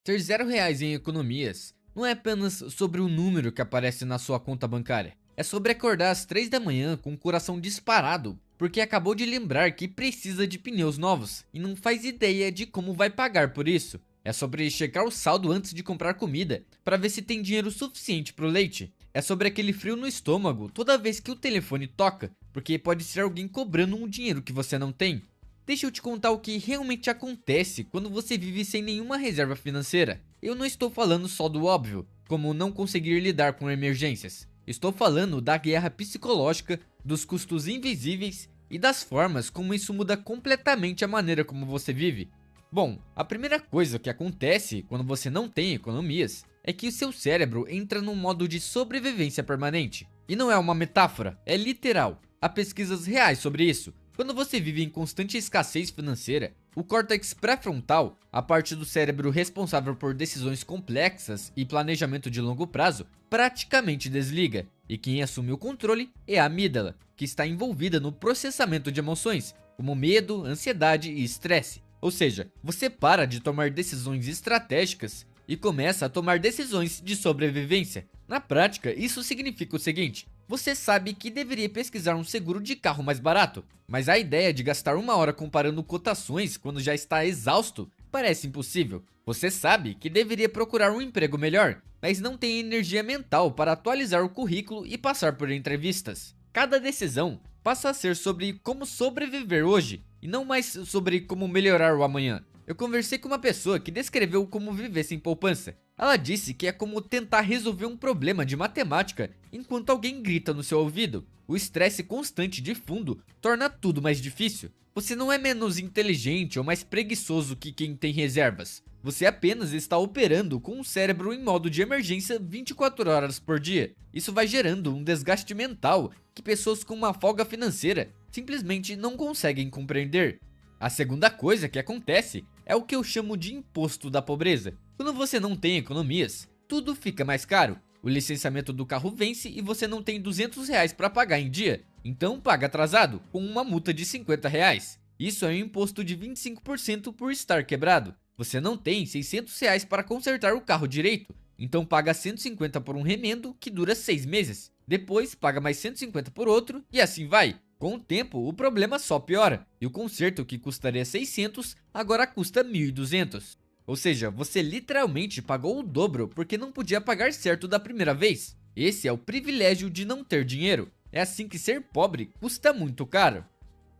Ter R$ 0 em economias não é apenas sobre o número que aparece na sua conta bancária. É sobre acordar às 3 da manhã com o coração disparado, porque acabou de lembrar que precisa de pneus novos e não faz ideia de como vai pagar por isso. É sobre checar o saldo antes de comprar comida, para ver se tem dinheiro suficiente para o leite. É sobre aquele frio no estômago toda vez que o telefone toca, porque pode ser alguém cobrando um dinheiro que você não tem. Deixa eu te contar o que realmente acontece quando você vive sem nenhuma reserva financeira. Eu não estou falando só do óbvio, como não conseguir lidar com emergências. Estou falando da guerra psicológica, dos custos invisíveis e das formas como isso muda completamente a maneira como você vive. Bom, a primeira coisa que acontece quando você não tem economias é que o seu cérebro entra num modo de sobrevivência permanente. E não é uma metáfora, é literal. Há pesquisas reais sobre isso. Quando você vive em constante escassez financeira, o córtex pré-frontal, a parte do cérebro responsável por decisões complexas e planejamento de longo prazo, praticamente desliga. E quem assume o controle é a amígdala, que está envolvida no processamento de emoções, como medo, ansiedade e estresse. Ou seja, você para de tomar decisões estratégicas e começa a tomar decisões de sobrevivência. Na prática, isso significa o seguinte: você sabe que deveria pesquisar um seguro de carro mais barato, mas a ideia de gastar uma hora comparando cotações quando já está exausto parece impossível. Você sabe que deveria procurar um emprego melhor, mas não tem energia mental para atualizar o currículo e passar por entrevistas. Cada decisão passa a ser sobre como sobreviver hoje e não mais sobre como melhorar o amanhã. Eu conversei com uma pessoa que descreveu como viver sem poupança. Ela disse que é como tentar resolver um problema de matemática enquanto alguém grita no seu ouvido. O estresse constante de fundo torna tudo mais difícil. Você não é menos inteligente ou mais preguiçoso que quem tem reservas. Você apenas está operando com o cérebro em modo de emergência 24 horas por dia. Isso vai gerando um desgaste mental que pessoas com uma folga financeira simplesmente não conseguem compreender. A segunda coisa que acontece é o que eu chamo de imposto da pobreza. Quando você não tem economias, tudo fica mais caro. O licenciamento do carro vence e você não tem R$ 200 para pagar em dia. Então paga atrasado, com uma multa de R$ 50. Isso é um imposto de 25% por estar quebrado. Você não tem R$ 600 para consertar o carro direito. Então paga 150 por um remendo que dura 6 meses. Depois paga mais 150 por outro e assim vai. Com o tempo, o problema só piora, e o conserto que custaria 600 agora custa 1.200. Ou seja, você literalmente pagou o dobro porque não podia pagar certo da primeira vez. Esse é o privilégio de não ter dinheiro. É assim que ser pobre custa muito caro.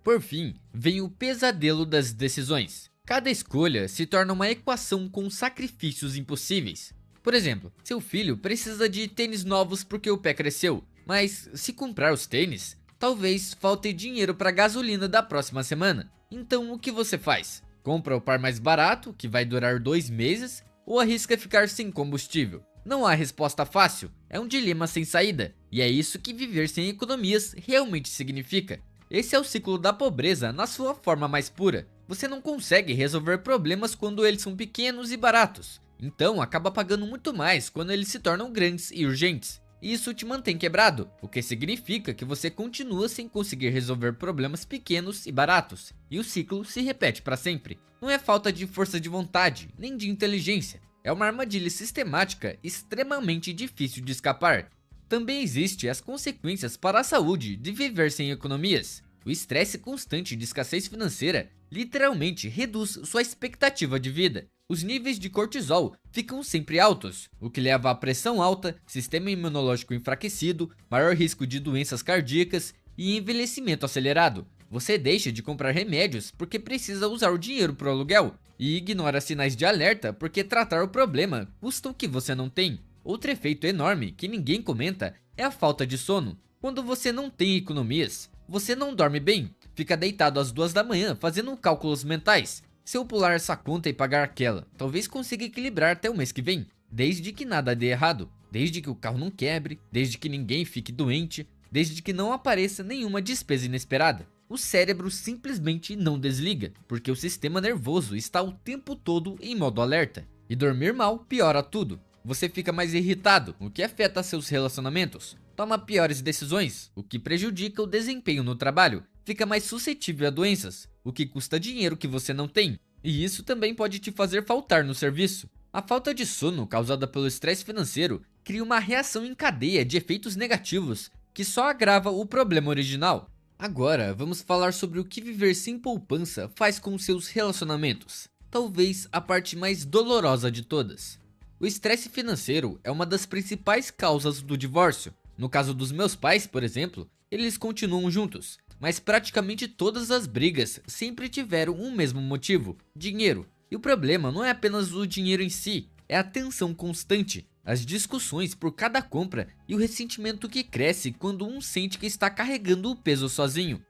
Por fim, vem o pesadelo das decisões. Cada escolha se torna uma equação com sacrifícios impossíveis. Por exemplo, seu filho precisa de tênis novos porque o pé cresceu, mas se comprar os tênis, talvez falte dinheiro para a gasolina da próxima semana. Então o que você faz? Compra o par mais barato, que vai durar 2 meses, ou arrisca ficar sem combustível? Não há resposta fácil, é um dilema sem saída, e é isso que viver sem economias realmente significa. Esse é o ciclo da pobreza na sua forma mais pura. Você não consegue resolver problemas quando eles são pequenos e baratos, então acaba pagando muito mais quando eles se tornam grandes e urgentes. Isso te mantém quebrado, o que significa que você continua sem conseguir resolver problemas pequenos e baratos, e o ciclo se repete para sempre. Não é falta de força de vontade, nem de inteligência, é uma armadilha sistemática extremamente difícil de escapar. Também existem as consequências para a saúde de viver sem economias. O estresse constante de escassez financeira literalmente reduz sua expectativa de vida. Os níveis de cortisol ficam sempre altos, o que leva a pressão alta, sistema imunológico enfraquecido, maior risco de doenças cardíacas e envelhecimento acelerado. Você deixa de comprar remédios porque precisa usar o dinheiro para o aluguel e ignora sinais de alerta porque tratar o problema custa o que você não tem. Outro efeito enorme que ninguém comenta é a falta de sono. Quando você não tem economias, você não dorme bem, fica deitado às 2 da manhã fazendo cálculos mentais. Se eu pular essa conta e pagar aquela, talvez consiga equilibrar até o mês que vem, desde que nada dê errado, desde que o carro não quebre, desde que ninguém fique doente, desde que não apareça nenhuma despesa inesperada. O cérebro simplesmente não desliga, porque o sistema nervoso está o tempo todo em modo alerta. E dormir mal piora tudo. Você fica mais irritado, o que afeta seus relacionamentos. Toma piores decisões, o que prejudica o desempenho no trabalho. Fica mais suscetível a doenças, o que custa dinheiro que você não tem. E isso também pode te fazer faltar no serviço. A falta de sono causada pelo estresse financeiro cria uma reação em cadeia de efeitos negativos que só agrava o problema original. Agora, vamos falar sobre o que viver sem poupança faz com seus relacionamentos. Talvez a parte mais dolorosa de todas. O estresse financeiro é uma das principais causas do divórcio. No caso dos meus pais, por exemplo, eles continuam juntos, mas praticamente todas as brigas sempre tiveram um mesmo motivo: dinheiro. E o problema não é apenas o dinheiro em si, é a tensão constante, as discussões por cada compra e o ressentimento que cresce quando um sente que está carregando o peso sozinho.